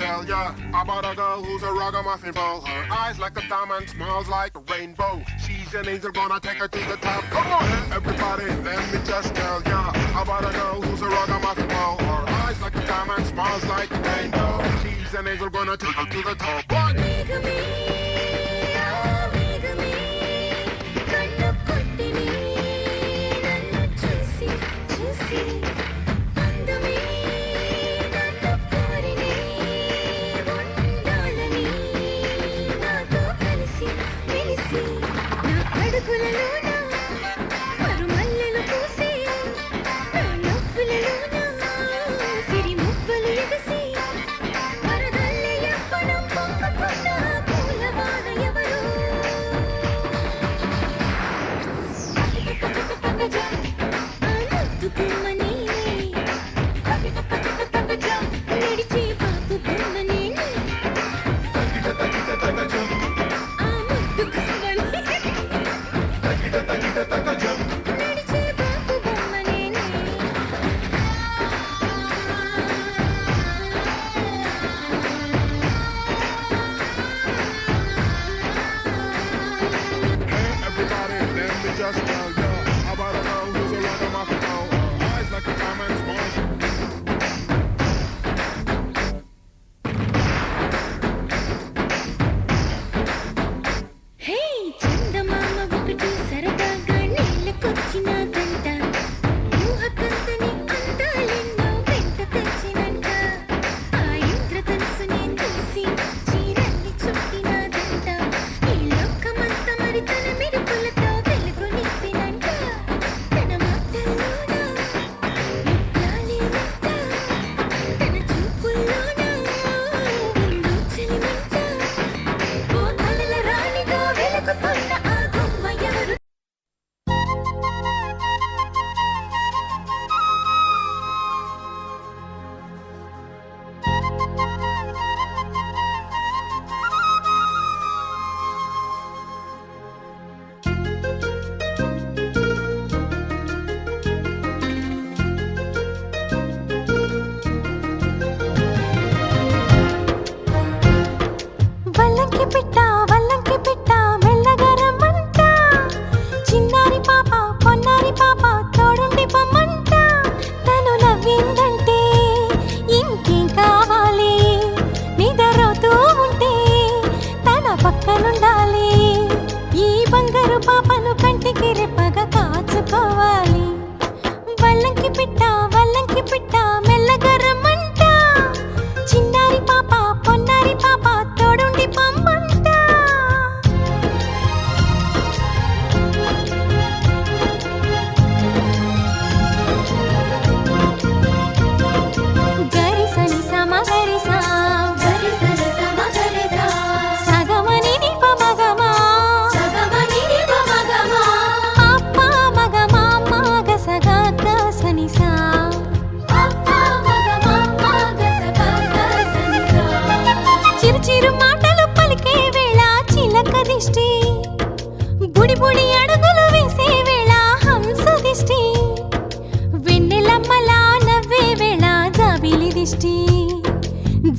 tell ya about a girl who's a ragamuffin ball. Her eyes like a diamond, smiles like a rainbow. She's an angel, gonna take her to the top. Come on, everybody, let me just tell ya about a girl who's a ragamuffin ball. Her eyes like a diamond, smiles like a rainbow. She's an angel, gonna take her to the top. What?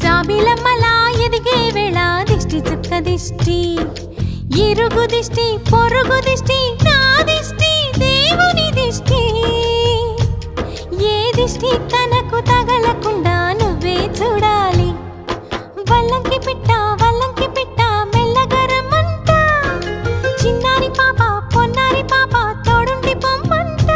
జాబిలమ్మలా ఎదిగే వేళ దిష్టి చుక్క దిష్టి ఇరుగు దిష్టి పొరుగు దిష్టి నా దిష్టి దేవుని దిష్టి ఏ దిష్టి తనకు తగలకుండా నువ్వే చూడాలి వల్లంకి పిట్ట మెల్లగరమంట చిన్నారి పాప పొన్నారి పాప తోడుండి పొమ్మంట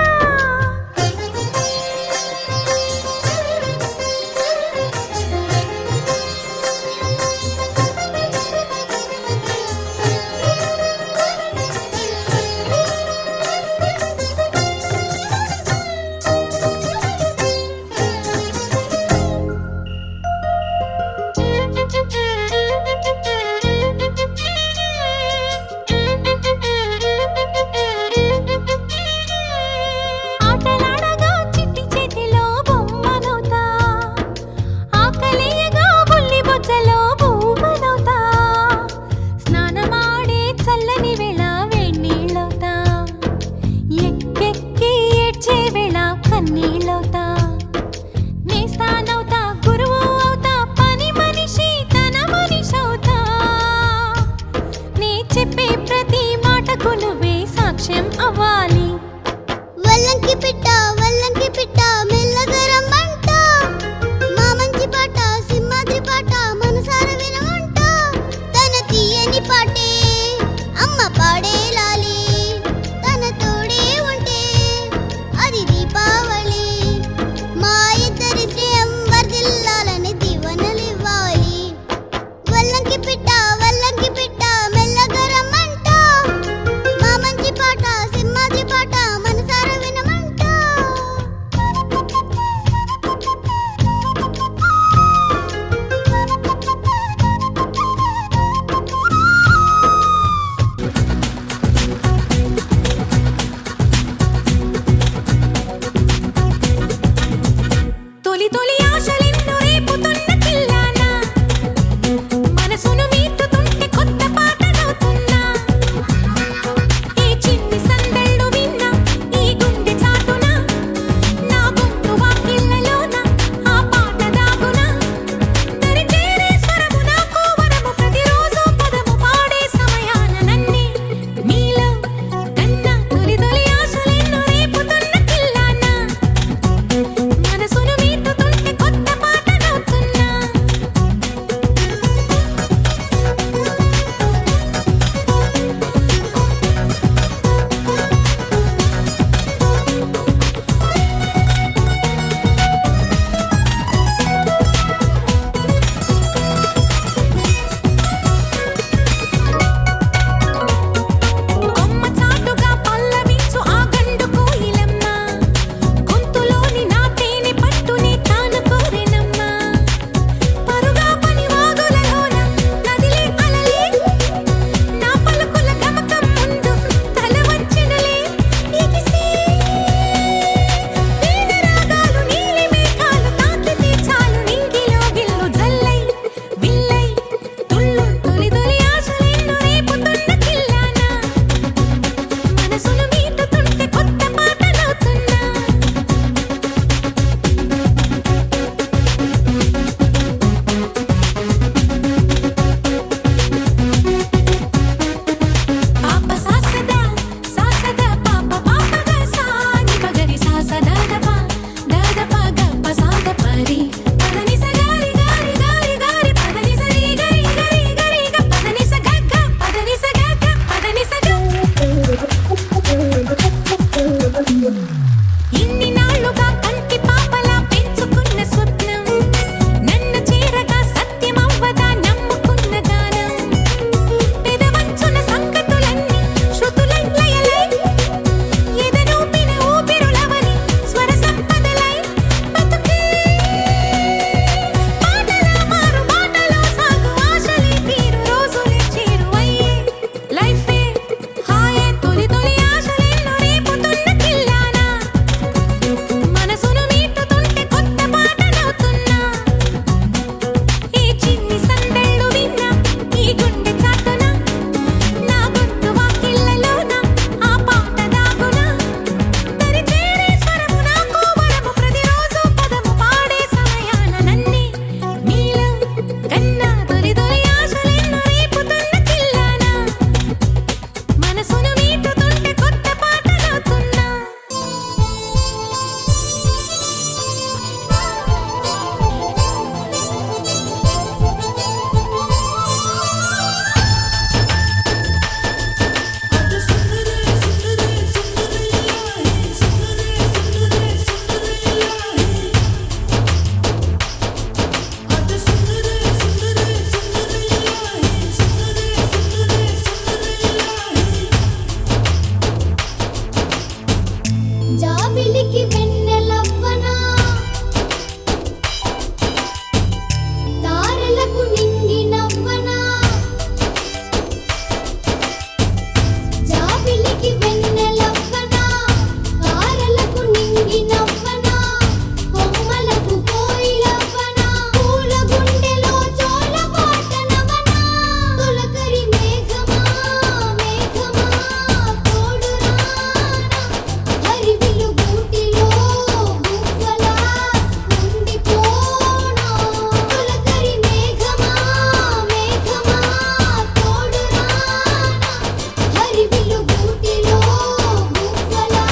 జాబిలికి వెన్నెలవ్వనా తారలకు నింగి నవ్వనా జాబిలికి వెన్నెలవ్వనా తారలకు నింగి నవ్వనా కొమ్మలకు కోయిలవ్వనా పూల గుండెలో జోల పాటనవనా తొలకరి మేఘమా మేఘమా తోడు రానా హరివిల్లు గూటిలో గువ్వలా ఉండిపోనా తొలకరి మేఘమా మేఘమా తోడు రానా హరివిల్లు గూటిలో గువ్వలా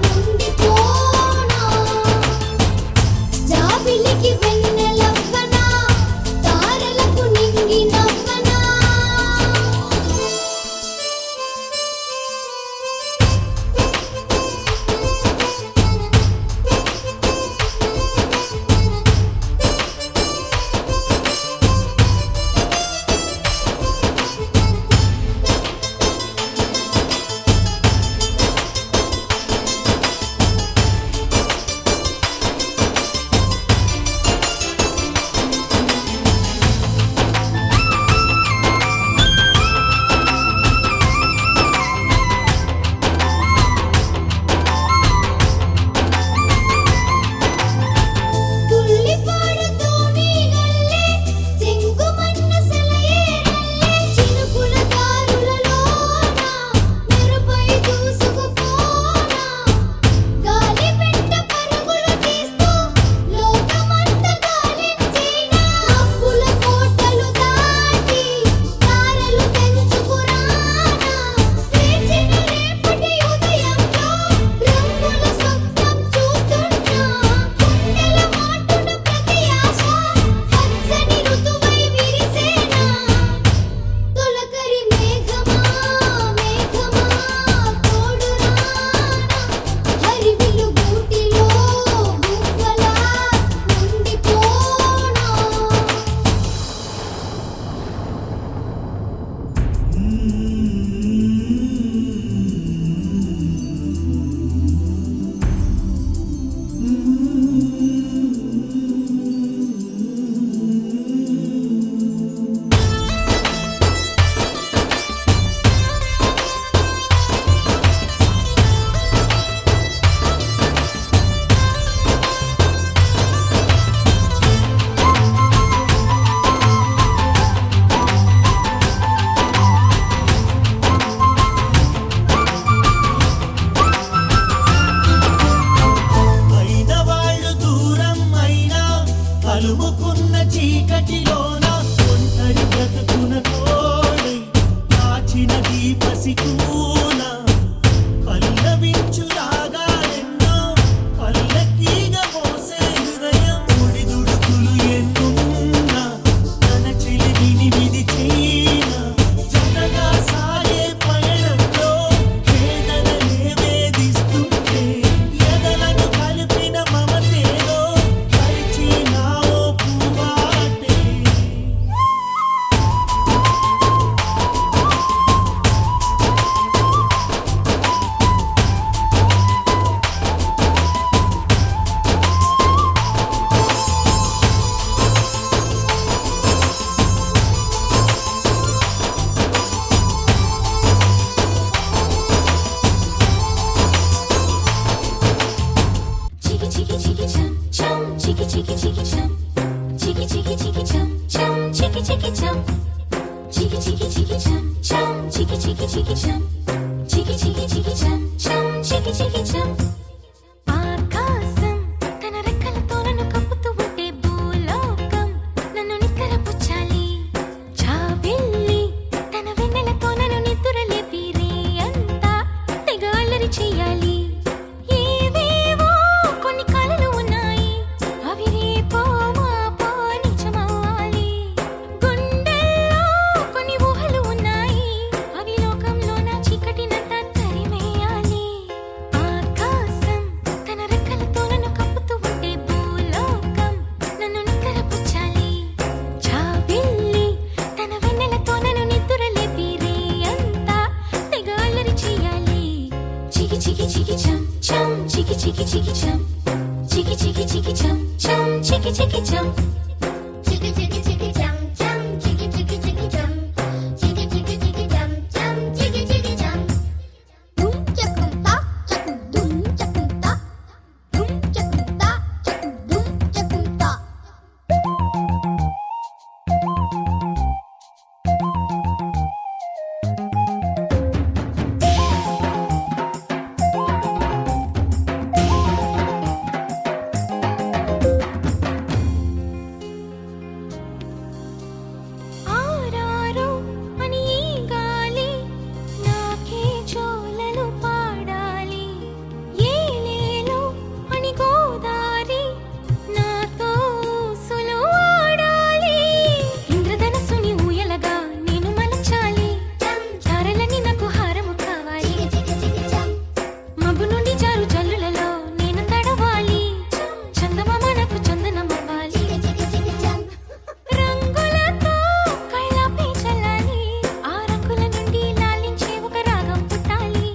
ఉండిపోనా జాబిలికి వెన్నెలవ్వనా తారలకు నింగి నవ్వనా తుల్లి పాడుతూనే గల్లే చెంగుమన్న సెలయేరల్లే చినుకుల దారులలోన మెరుపై దూసుకుపోనా గాలి వెంట పరుగులు తీస్తూ లోకమంతా గాలించేనా అప్పుల కోటలు దాటి తారలు తెంచుకురానా లేచిన రేపటి ఉదయంలో రంగుల స్వప్నం చూస్తున్నా గుండెల మాటున ప్రతి ఆశ పచ్చని ఋతువై విరిసేనా తొలకరి మేఘమా మేఘమా తోడు రానా హరివిల్లు గూటిలో గువ్వలా ఉండిపోనా అయిన వాళ్ళు దూరం అయినా అలుముకున్న చీకటిలోన ఒంటరి బ్రతుకున తోడై కాచినది పసికూన పల్లవించు రాగాలెన్నో పల్లకీగా మోసే హృదయం ఒడిదుడుకులు ఎన్నున్నా తన చెలిమిని విధి చేయిన జతగా సాగే పయనంలో వేదనలే వేధిస్తుంటే ఎదలను కలిపిన మమతేలో పరిచినావో పువ్వాటే Chiki chiki chiki chum chum chiki chiki chiki chum chiki chiki chiki chum chum chiki chiki chum chiki chiki chiki chum chum chiki chiki chiki chum chiki chiki chiki chum chum chiki chiki chum ఆకాశం తన రెక్కలతో నన్ను కప్పుతూ ఉంటే భూలోకం నన్ను నిక్కరపుచ్చాలి జాబిల్లి తన వెన్నెలతో నన్ను నిద్రలేపి రే అంతా తెగ అల్లరి చెయ్యాలి ఏవేవో కొన్ని కలలు ఉన్నాయి అవి రేపో chicky chicky chum, chicky chicky chicky chum, chum, chicky chicky chum, chicky chicky chicky chum, chum, chicky chicky chicky chum, chicky chicky chicky chum, chum, chicky chicky chum. Dum chakum ta, chakum dum chakum ta, dum chakum ta, chakum dum chakum ta. ఆరారో అని ఈ గాలి నాకే చోలలు పాడాలి ఏలేలో అని గోదారి నాతో ఊసులు ఆడాలి ఇంద్రధనస్సుని ఊయలగా నేను మలచాలి తారలని నాకు హారము కావాలి మబ్బు నుండి జారు జల్లులలో నేను తడవాలి చందమామ నాకు చందనమవ్వాలి రంగులతో కళ్ళాపై చల్లాలి ఆ రంగుల నుండి లాలించే ఒక రాగం పుట్టాలి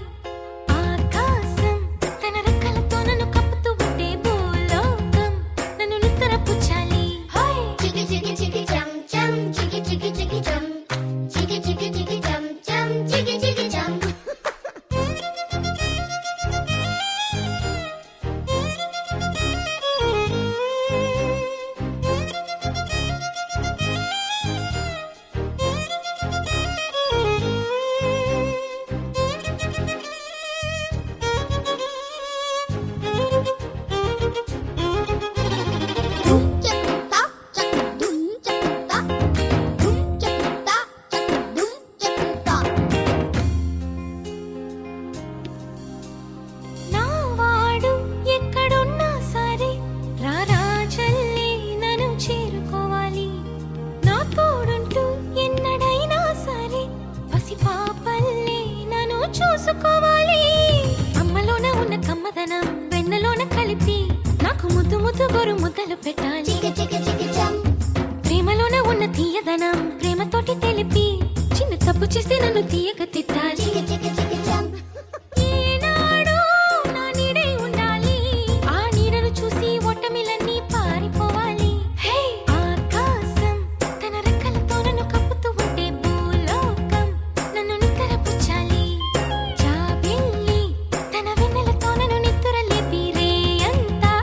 ఆకాశం తన రెక్కలతో నన్ను కప్పుతూ ఉంటే భూలోకం నన్ను నిద్రపుచ్చాలి చికి చికి చికి చం చం చికి చికి చికి చం చికి చికి చికి చం చం చికి చికి చం Dum chakum ta, chakum dum chakum ta, dum chakum ta, chakum dum chakum ta. నా వాడు ఎక్కడున్నా సరే రారాజల్లే నన్ను చేరుకోవాలి నా తోడుంటూ ఎన్నడైనా సరే పసిపాపల్లే నన్ను చూసుకోవాలి అమ్మలోన ఉన్న కమ్మదనం వెన్నలోన కలిపి నాకు ముద్దు ముద్దు గొరు ముద్దలు పెట్టాలి ప్రేమలోన ఉన్న తీయదనం ప్రేమతోటి తెలిపి చిన్న తప్పు చేస్తే నన్ను తీయక తిట్టాలి ఏనాడో నా నీడై ఉండాలి ఆ నీడను చూసి ఓటమిలన్నీ పారిపోవాలి హే ఆకాశం తన రెక్కలతో నన్ను కప్పుతూ ఉంటే భూలోకం నన్ను నిద్రపుచ్చాలి జాబిల్లి తన వెన్నెలతో నన్ను నిద్ర లేపి రే అంతా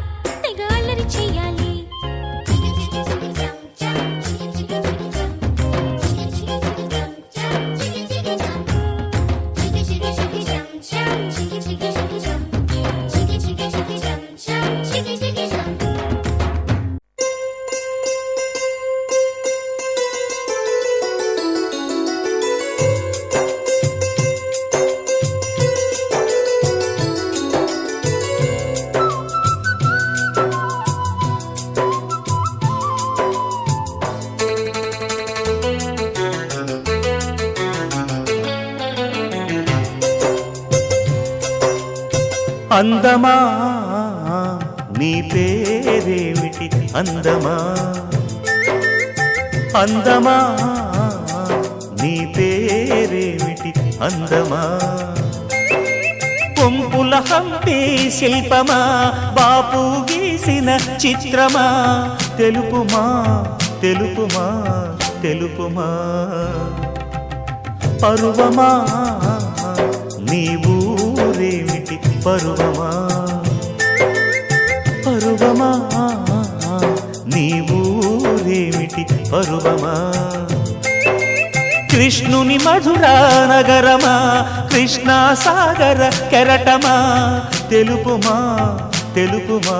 తెగ అల్లరి చెయ్యాలి అందమా నీ పేరేమిటి అందమా అందమా నీ పేరేమిటి అందమా కొంపుల హంపి శిల్పమా బాపు గీసిన చిత్రమా తెలుపుమా తెలుపుమా తెలుపుమా పరువమా నీ ఊరేమిటి పరువమా పరువమా నీ ఊరేమిటి పరువమా కృష్ణుని మధురా నగరమా కృష్ణా సాగర కెరటమా తెలుపుమా తెలుపుమా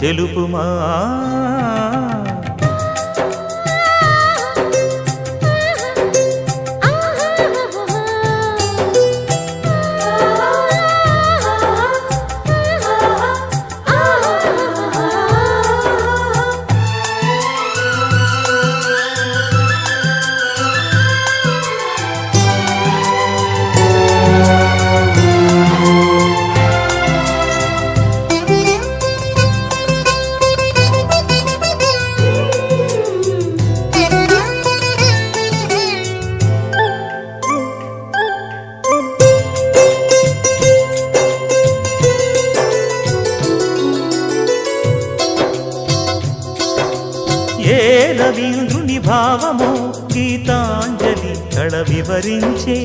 తెలుపుమా రవీంద్రుని భావము గీతాంజలి కళ వివరించే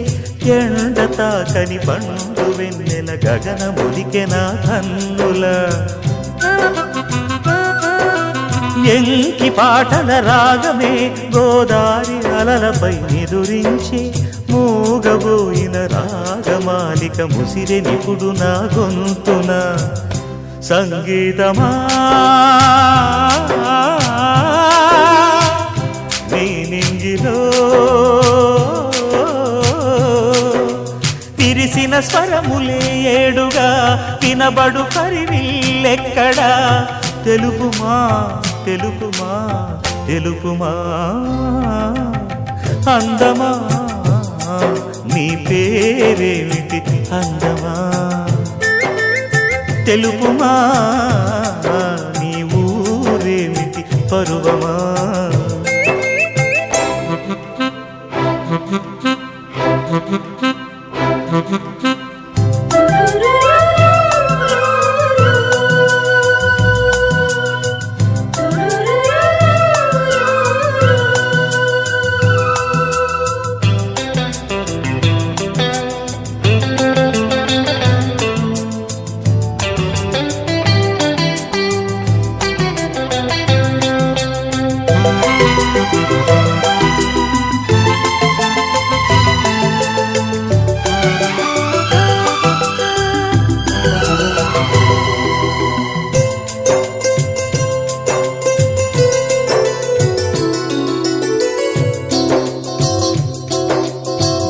ఎండ తాకని పండు వెన్నెల గగనములికెన కన్నుల ఎంకి పాటల రాగమే గోదారి అలలపై నిదురించే మూగబోయిన రాగమాలిక ముసిరె నిపుడు నా గొంతున సంగీతమా నీ నింగిలో విరిసిన స్వరములే ఏడుగా వినబడు కరివిల్లెక్కడా తెలుపుమా తెలుపుమా తెలుపుమా అందమా నీ పేరేమిటి అందమా తెలుపుమా నీ ఊరేమిటి పరువమా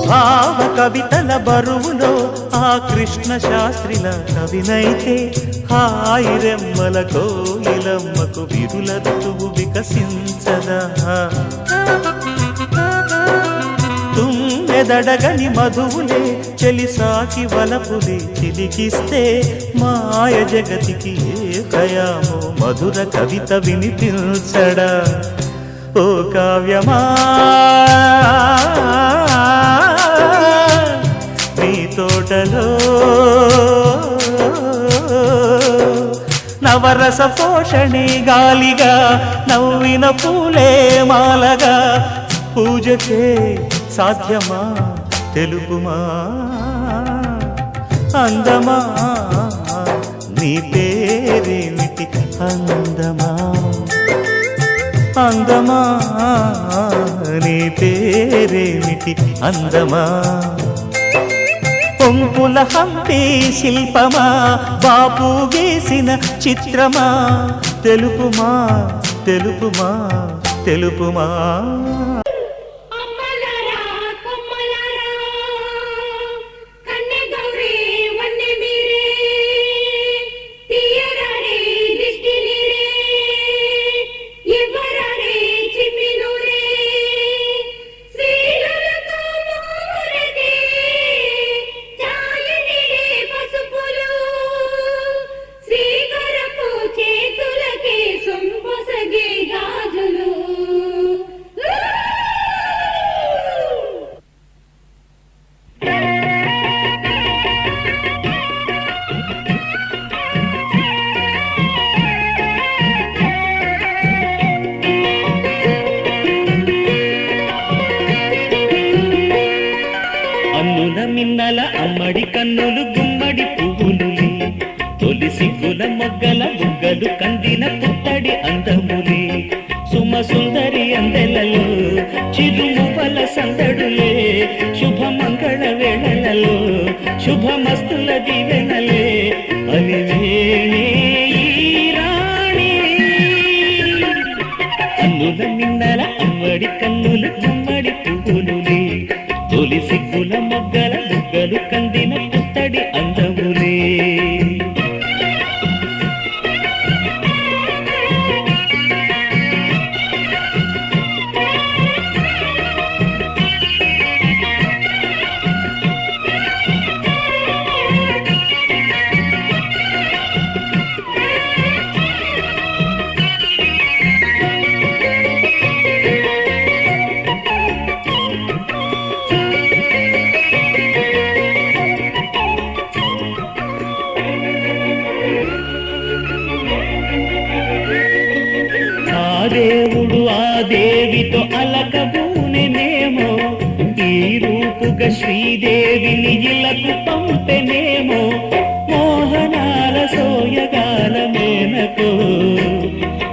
భావ కవితల బరువులో ఆ కృష్ణ శాస్త్రిల కవినైతే హాయిరెమ్మల కోయిలమ్మకు విరుల ఋతువు వికసించదా తుమ్మెదడగని మధువులే చెలిసాకి వలపులే చిలికిస్తే మాయ జగతికి ఏ కయామో మధుర కవిత వినిపించడా ఓ కావ్యమా నీ తోటలో నవరస పోషణి గాలిగా నవ్విన పూలే మాలగా పూజకే సాధ్యమా తెలుపుమా అందమా నీ పేరేమిటి అందమా అందమా నీ పేరేమిటి అందమా పొంపుల హంపి శిల్పమా బాపు గీసిన చిత్రమా తెలుపుమా తెలుపుమా తెలుపుమా మిన్నల అమ్మడి కన్నులు గుమ్మడి పువ్వులులే తొలి సిగ్గుల మొగ్గల బుగ్గలు కందిన పుట్టడి అందములే సుమ సుందరి అందెలలో చిరుమువల సందడులే శుభమంగళ వేళలలో శుభమస్తుల దీవెనలే అలివేణే ఈ రాణి కన్నుల మిన్నల అమ్మడి కన్నులు గుమ్మడి పువ్వులులే తొలి సిగ్గుల మొగ్గల బుగ్గలు కందిన పుట్టడి అందములే దేవితో అలకబూనెనేమో, ఈ రూపుగా శ్రీదేవిని ఇలకు పంపెనేమో, మోహనాల సోయగాల మేనకో,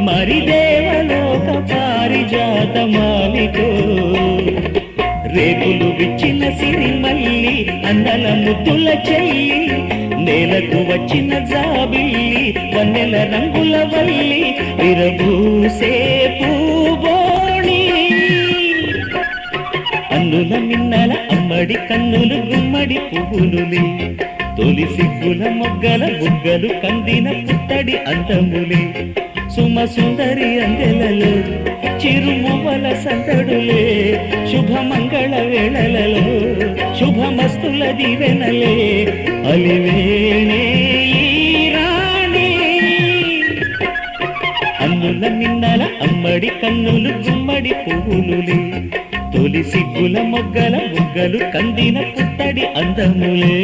మరి దేవలోక పారిజాత మాలికో. రేకులు విచ్చిన సిరిమల్లి అందల ముద్దుల చెల్లి, నేలకు వచ్చిన జాబిల్లి వన్నెల రంగుల వల్లి, విరబూసే పూబోణి. అన్నుల మిన్నల అమ్మడి కన్నులు గుమ్మడి పువ్వులులే, తొలి సిగ్గుల మొగ్గల బుగ్గలు కందిన పుత్తడి అందములే, సుమ సుందరి అందెలలో చిరుమువ్వల సందడులే, శుభమంగళ వేళలలో శుభమస్తుల దివెనలే, అలివేణే ఈ రాణి. అన్నుల మిన్నల అమ్మడి కన్నులు గుమ్మడి పువ్వులులే, తొలి సిగ్గుల మొగ్గల బుగ్గలు కందిన పుత్తడి అందములే.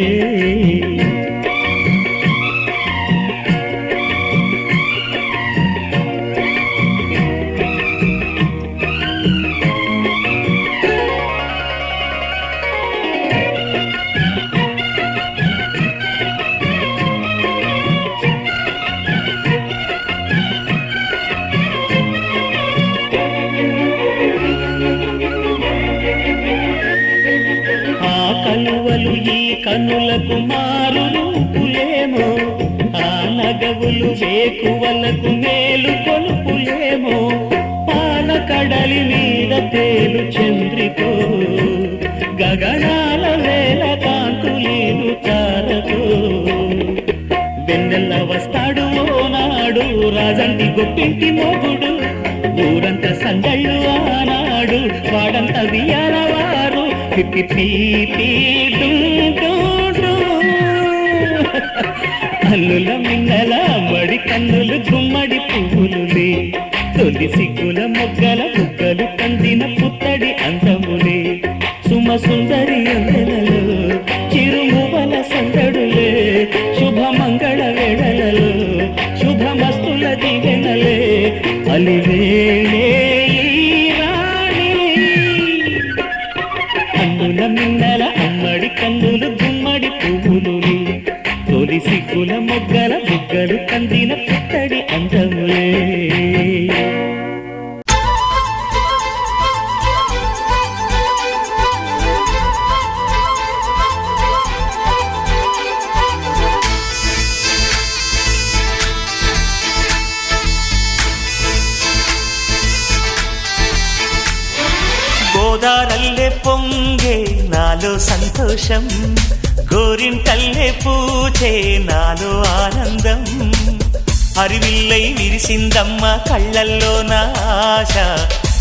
కలువలు ఈ కనులకు మారు రూపులేమో, ఆ నగవులు వేకువలకు మేలు కొలుపులేమో, పాల కడలి మీద తేలు చంద్రికో, గగనాల వేల కాంతులేను తారకో. వెన్నెల్ల వస్తాడు ఓనాడు రాజంటి గొప్పింటి మోగుడు, ఊరంతా సందళ్ళు ఆనాడు వాడంతా వియాలవారు. అల్లుల మిన్నల మడి కన్నులు గుమ్మడి పువ్వులులే, తొలి సిగ్గుల మొగ్గల బుగ్గలు కందిన పుత్తడి అందములే, సుమ సుందరి అందెలలో చిరుమువల సందడులే, శుభమంగళ వేళలలో శుభమస్తుల దివెనలే, అలివేణే మిన్నల అమ్మడి కన్నులు గుమ్మడి పువ్వులులే, తొలి సిగ్గుల మొగ్గల బుగ్గలు కందిన పుత్తడి అందములే. గోదారల్లే పొంగే నాలో సంతోషం, గోరింటల్లే పూచే నాలో ఆనందం, హరివిల్లై విరిసిందమ్మ కళ్ళల్లో నా ఆశ,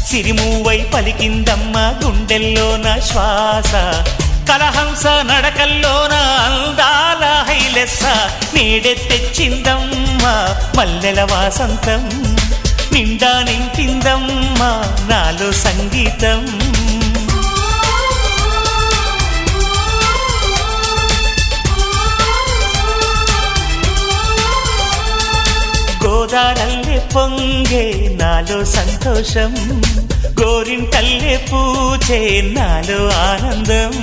సిరిమూవై పలికిందమ్మ గుండెల్లో నా శ్వాస, కలహంస నడకల్లోన అందాల హైలెస్స, నేడే తెచ్చిందమ్మ మల్లెల వాసంతం, నిండా నింపిందమ్మా నాలో సంగీతం. గోదారల్లే పొంగే నాలో సంతోషం, గోరింటల్లే పూచే నాలో ఆనందం.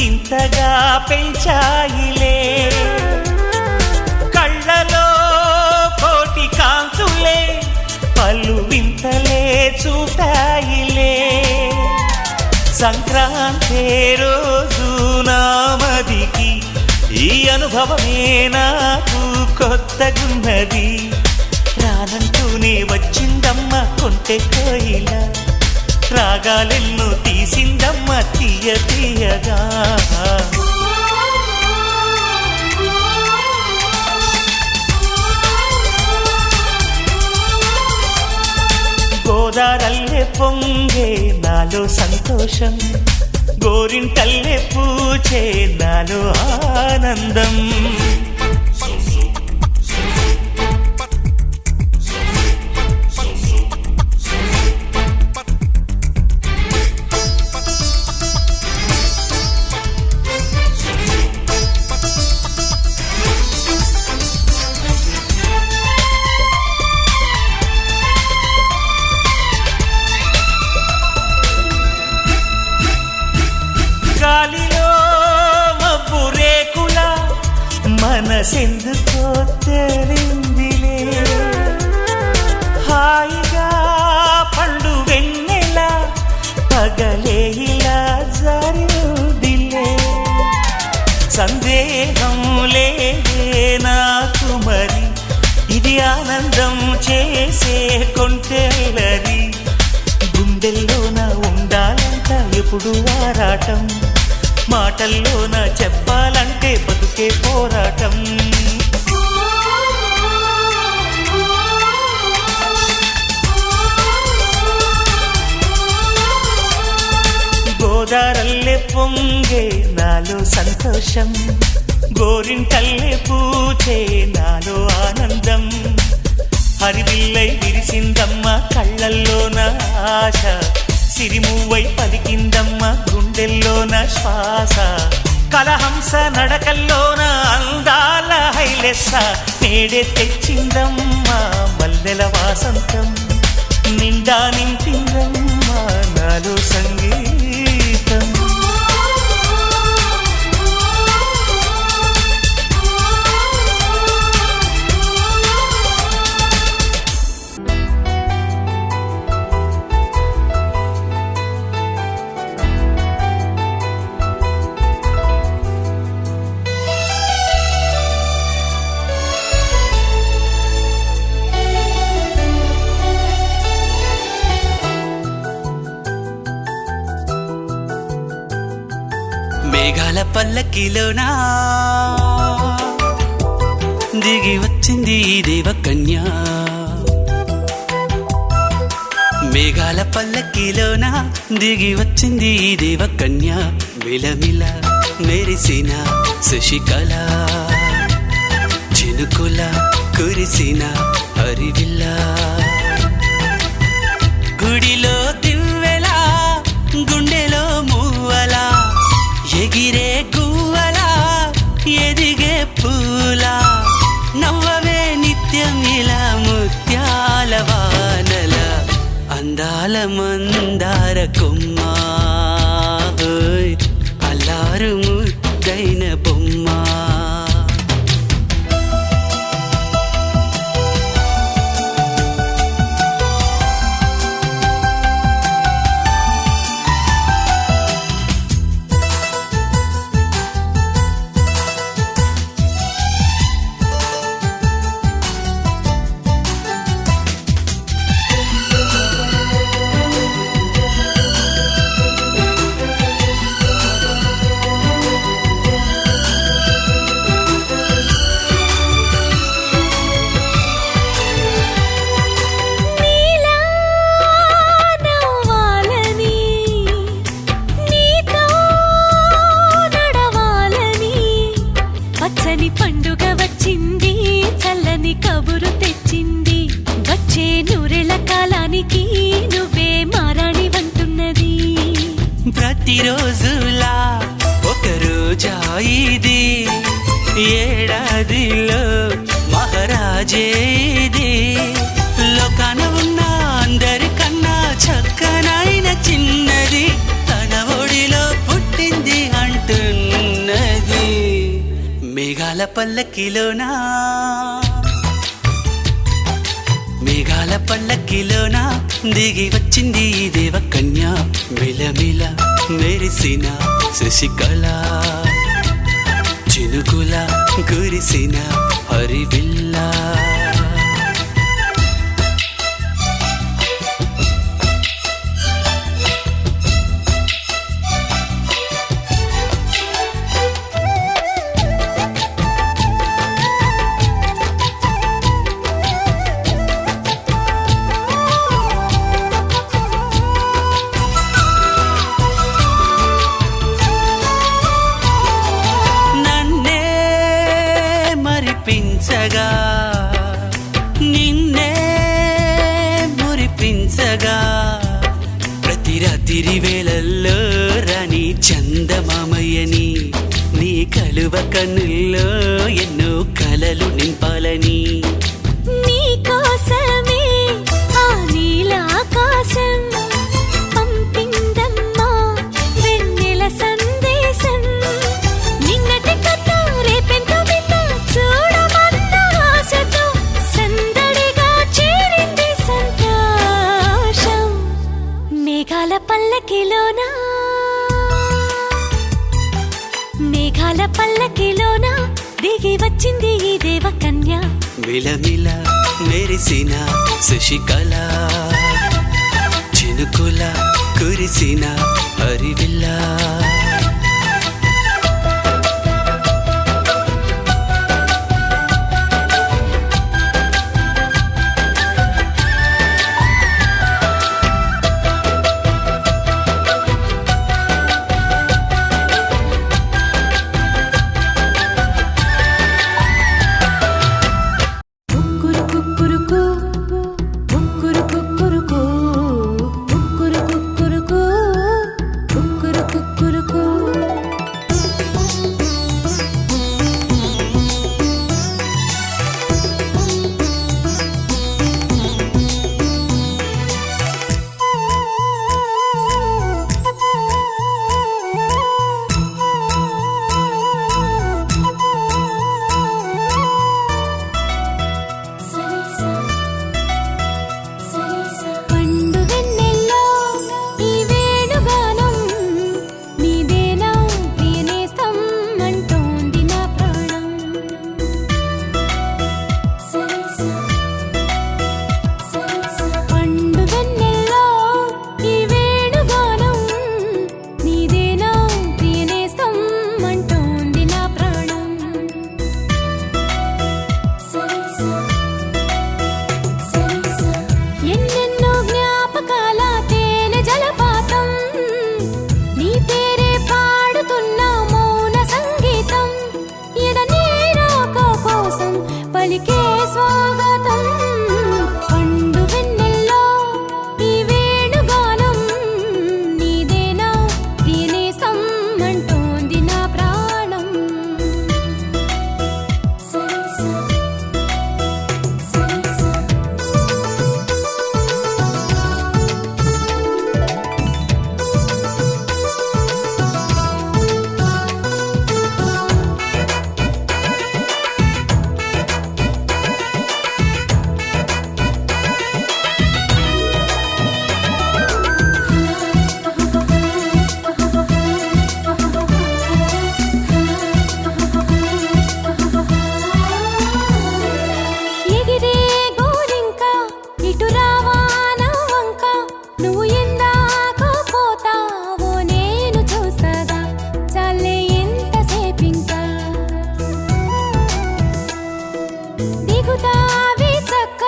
ఇంతగా పెంచాయిలే, కళ్ళలో కోటి కాంతులే పలు వింతలే చూపాయిలే, సంక్రాంతి రోజు నామదికి ఈ అనుభవమే నాకు కొత్తగున్నది, రానంటూనే వచ్చిందమ్మ కొంటె కోయిల, రాగాలెన్నో తీసిందమ్మ తీయ తీయగా. పొంగే నాలో సంతోషం, గోరింటల్లే పూచే నాలో ఆనందం. గాలిలో మబ్బు రేకుల మనసెందుకో తేలిందిలే, హాయిగా పండు వెన్నెల పగలే ఇలా జరిదిలే. సందేహం లేదే నాకు మరి, ఇది ఆనందం చేసే కొంటెలది. గుండెల్లోన ఉండాలంట ఎప్పుడు ఆరాటం, మాటల్లోన చెప్పాలంటే బతుకే పోరాటం. గోదారల్లే పొంగే నాలో సంతోషం, గోరింటల్లే పూచే నాలో ఆనందం. హరివిల్లై విరిసిందమ్మ కళ్ళల్లోన ఆశ, సిరిమువై పలికిందమ్మ గుండెల్లోన శ్వాస. కలహంస నడకల్లోన అందాల హైలెస్స, నేడే తెచ్చిందమ్మ మల్లెల వాసంతం. నిండా నింపిందమ్మ నాలో సంగీతం. మేఘాల పల్లకిలోనా దిగి వచ్చింది ఈ దేవకన్య, మేఘాల పల్లకిలోనా దిగి వచ్చింది ఈ దేవకన్య. మిలమిల మెరిసిన శశికళ, చినుకుల కురిసిన హరివిల్ల. గుడిలో దివ్వెలా గుండెలో మూవలా, ఎగిరే గువ్వలా ఎదిగే పూలా. నవ్వవే నిత్యం ఇలా ముత్యాల వానల, అందాల మందార కొమ్మ, అల్లారు ముద్దైన బొమ్మ. పండుగ వచ్చింది, చల్లని కబురు తెచ్చింది. వచ్చే నూరెళ్ళ కాలానికి నువ్వే మారాణి వంటున్నది. ప్రతిరోజులా ఒక రోజా ఇది, ఏడాదిలో మహారాజే ఇది. లోకాన ఉన్న అందరికన్నా చక్కనైన చిన్నది, తన ఒడిలో పుట్టింది అంటున్నది. మేఘాల పల్లకిలోనా మేఘాల పల్లకిలోనా దిగి వచ్చింది ఈ దేవకన్య. మిలమిల మెరిసిన శశికళ, చినుకుల కురిసిన హరివిల్ల. రాత్రి వేళల్లో రాణి చందమామయ్యని నీ కలువ కన్నుల్లో ఎన్నో కలలు నింపాలని నీ కోసమే ఆ నీలాకాశం పంపిందమ్మా వెన్నెల సందేశం నిన్నటి కథ రేపెంతో వింత చూడమన్న ఆశతో సందడిగా చేరింది సంతోషం మేఘాల పల్లకిలోనా మేఘాల పల్లకిలోన దిగి వచ్చింది ఈ దేవకన్య మిలమిల మెరిసిన శశికళ చినుకుల కురిసిన హరివిల్లా కుక్కురు కుక్కురు కుక్కురు కుక్కురు కుక్కురు కుక్కురు కుక్కురు కుక్కురు పండు వెన్నెల్లో ఈ వేణుగానం నీదేనా ప్రియనేస్తం అంటోంది నా ప్రాణం పండు వెన్నెల్లో ఈ వేణుగానం నీదేనా ప్రియనేస్తం అంటోంది నా ప్రాణం ఎన్నెన్నో జ్ఞాపకాల తేనె జలపాతం నీ పేరే పాడుతున్న మౌన సంగీతం ఇదనే రాక కోసం పలికే స్వాగతం పండు వెన్నెల్లో ఈ వేణుగానం నీదేనా ప్రియనేస్తం అంటోంది నా ప్రాణం ఎగిరే గోరింక ఇటు రావా నా వంక నువ్వు ఎందాకో పోతావో నేను చూసగా చాలే ఎంతసేపింకా దిగుతావి చక్క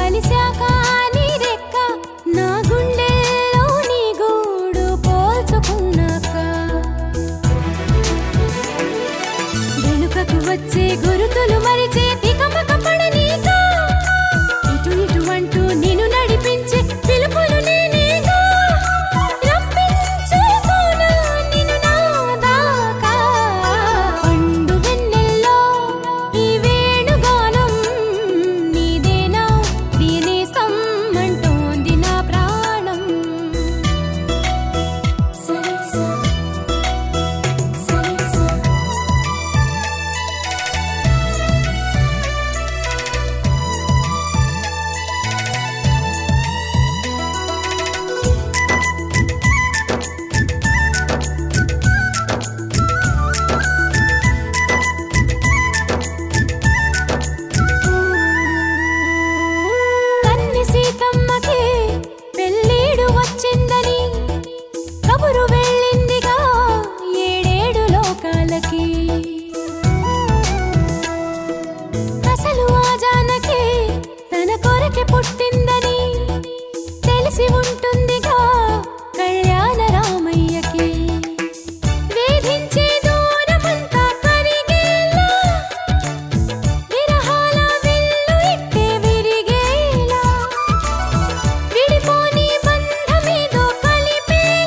అలిశాక నీ రెక్క నా గుండెల్లో నీ గూడు పోల్చుకున్నాక వెనుకకు వచ్చే గురుతులు మరిచే తికమక పడనీగా ఇటు ఇటు అంటూ నిన్ను నడిపించే పిలుపులు నేనేగా రప్పించుకోనా నిన్ను నా దాకా పండు వెన్నెల్లో ఈ వేణుగానం నీదేనా ప్రియనేస్తం అంటోంది నా ప్రాణం కన్ని సీతమ్మకి పెళ్ళీడు వచ్చిందని కబురు వెళ్ళిందిగా ఏడేడు లోకాలకి అసలు ఆ జానకి తన కొరకి పుట్టిందని తెలిసి ఉంటుందిగా కళ్యాణ రామయ్యకి వేధించే దూరమంతా కరిగేలా విరహాల విల్లు ఇట్టే విరిగేలా విడిపోని బంధమేదో కలిపేలా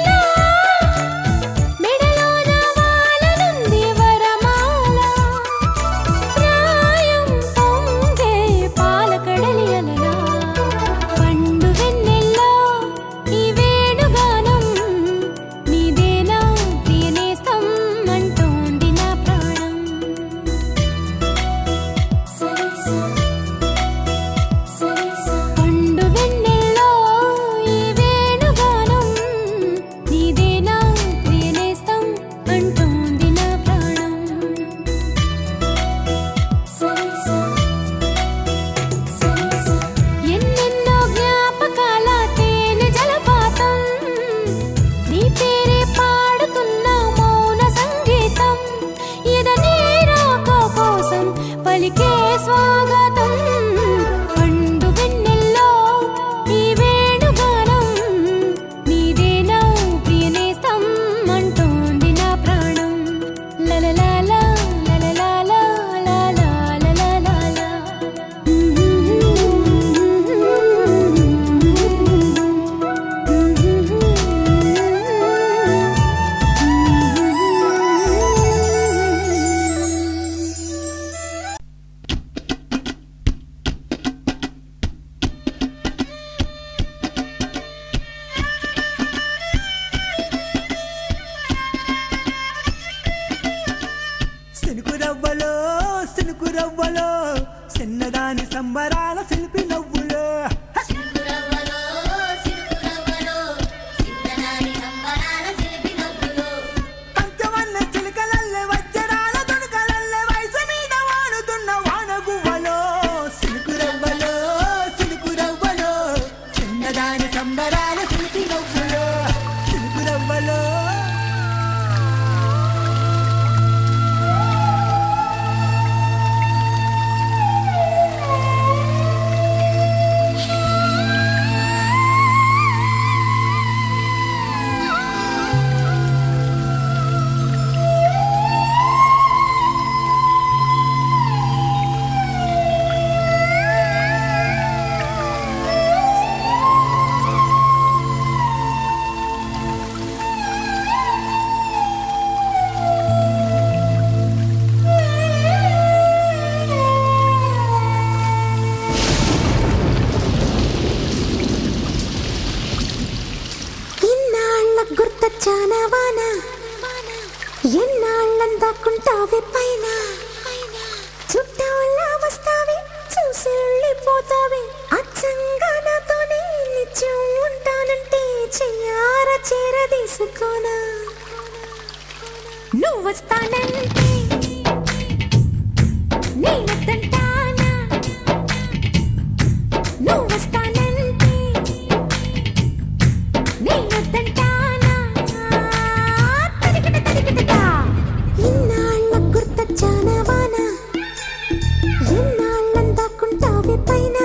సినుకు రవ్వలో చిన్నదాని సంబరాల శిల్పి నవ్వులో పంచవన్న చిలుకలల్లే వజ్రాల తుణుకలల్లే వయసు మీద వాడుతున్న వానగువ్వలో సినుకు రవ్వలో చిన్నదాని సంబరాల శిల్పి నవ్వులో సినుకు రవ్వలో చానవాన ఎన్నాళ్ళందాకుంటావే పైన చుట్టాలా వస్తావే చూసి వెళ్ళిపోతావే అచ్చంగా నాతోనే నిత్యం ఉంటానంటే చెయ్యార చేరదీసుకోనా నువ్వు వస్తానంటే నేనొద్దంటానా నువ్వు వస్తానంటే నేనొద్దంటానా ఇన్నాళ్ళ గుర్తొచ్చానవానా ఎన్నాళ్ళందాకుంటావే పైన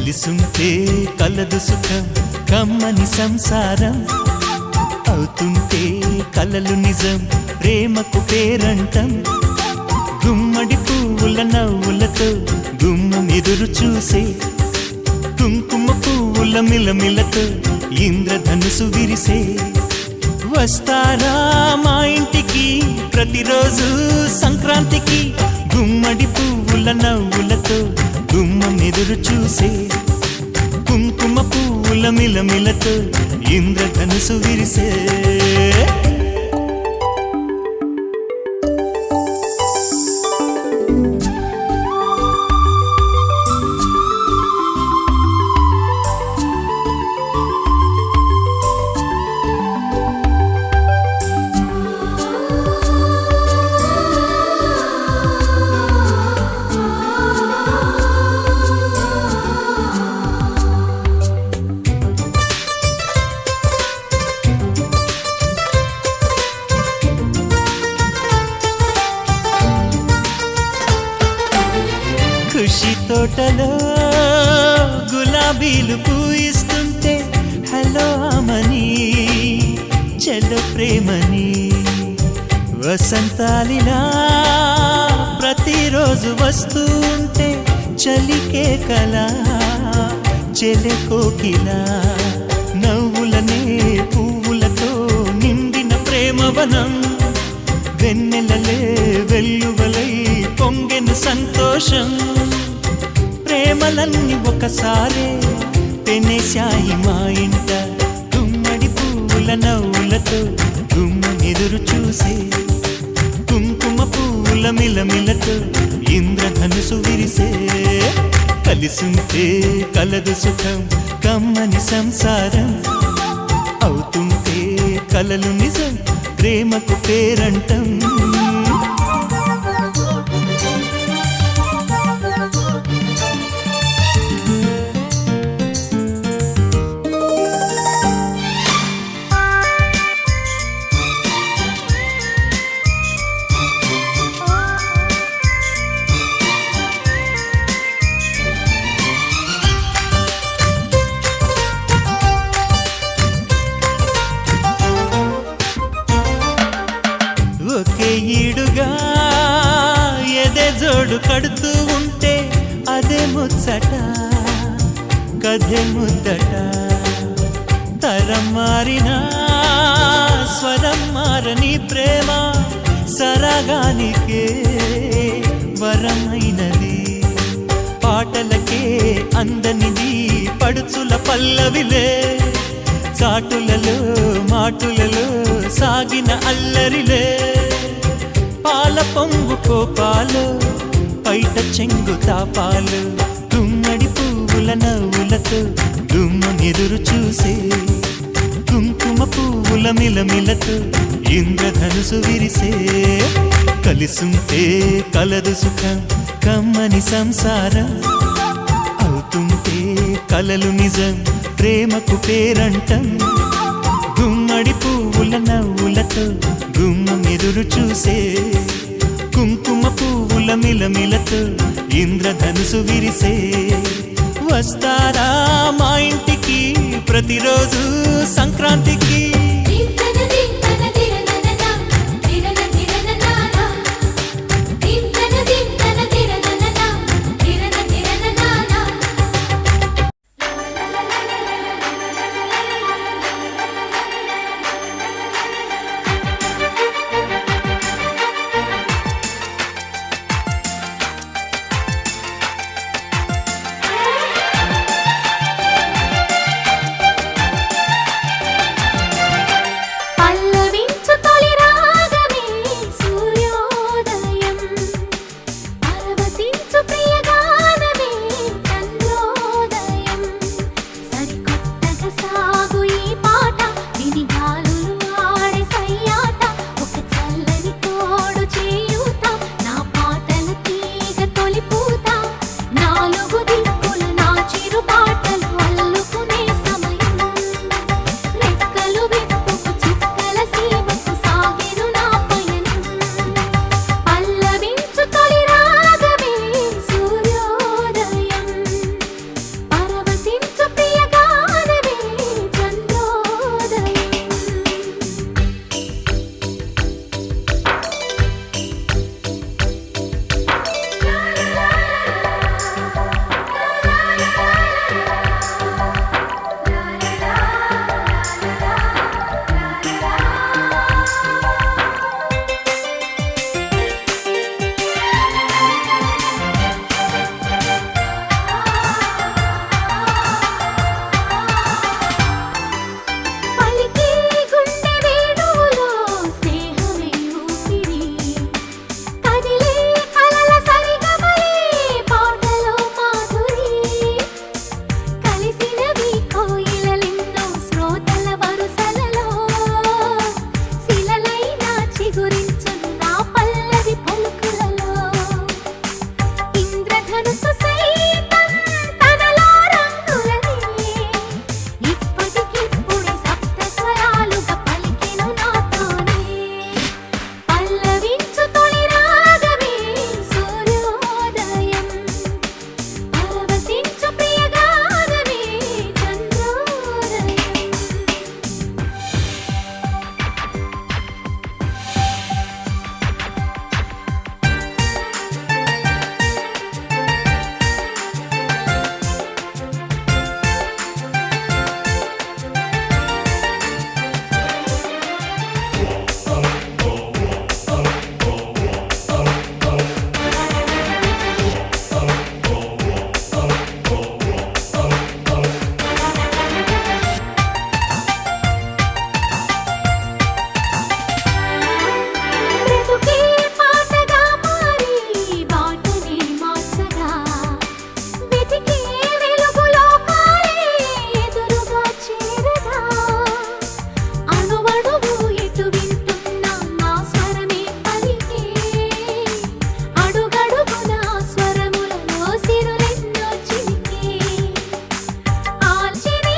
కలిసుంటే కలదు సుఖం కమ్మని సంసారం అవుతుంటే కలలు నిజం ప్రేమకు పేరంటం గుమ్మడి పువ్వుల నవ్వులతో గుమ్మం ఎదురు చూసే కుంకుమ పువ్వుల మిలమిలతో ఇంద్రధనుసు విరిసే వస్తారా మా ఇంటికి ప్రతిరోజు సంక్రాంతికి గుమ్మడి పువ్వుల నవ్వులతో గుమ్మం ఎదురు చూసే కుంకుమ పువ్వుల మిలమిలతో ఇంద్రధనుసు విరిసే ఖుషి తోటలో గులాబీలు పూయిస్తుంటే హలో అమని చెల్లో ప్రేమని వసంతాలిలా ప్రతిరోజు వస్తూ ఉంటే చలికే కలా చెలె కోకిలా నవ్వులనే పువ్వులతో నిండిన ప్రేమవనం వెన్నెలలే వెల్లువలై పొంగెను సంతోషం ప్రేమలన్నీ ఒకసారే పెనేశాయి మా ఇంట గుమ్మడి పువ్వుల నవ్వులతో గుమ్మం ఎదురు చూసే కుంకుమ పువ్వుల మిలమిలతో ఇంద్రధనుసు విరిసే కలిసుంటే కలదు సుఖం కమ్మని సంసారం అవుతుంటే కలలు నిజం ప్రేమకు పేరంటం ఒకే ఈడుగా ఎదే జోడు కడుతూ ఉంటే అదే ముచ్చట కథే ముద్దట తరం మారినా స్వరం మారని ప్రేమ సరగానికే వరమైనది పాటలకే అందనిది పడుచుల పల్లవిలే చాటులలో మాటులలో సాగిన అల్లరిలే పాల పొంగు కోపాలు పైట చెంగు తాపాలు గుమ్మడి పువ్వుల నవ్వులతో గుమ్మం ఎదురు చూసే కుంకుమ పువ్వుల మిలమిలతో ఇంద్రధనుసు విరిసే కలిసుంటే కలదు సుఖం కమ్మని సంసారం అవుతుంటే కలలు నిజం ప్రేమకు పేరంటం గుమ్మడి పువ్వుల నవ్వులతో గుమ్మం ఎదురు చూసే కుంకుమ పువ్వుల మిలమిలతో ఇంద్రధనుసు విరిసే వస్తారా మా ఇంటికి ప్రతిరోజు సంక్రాంతికి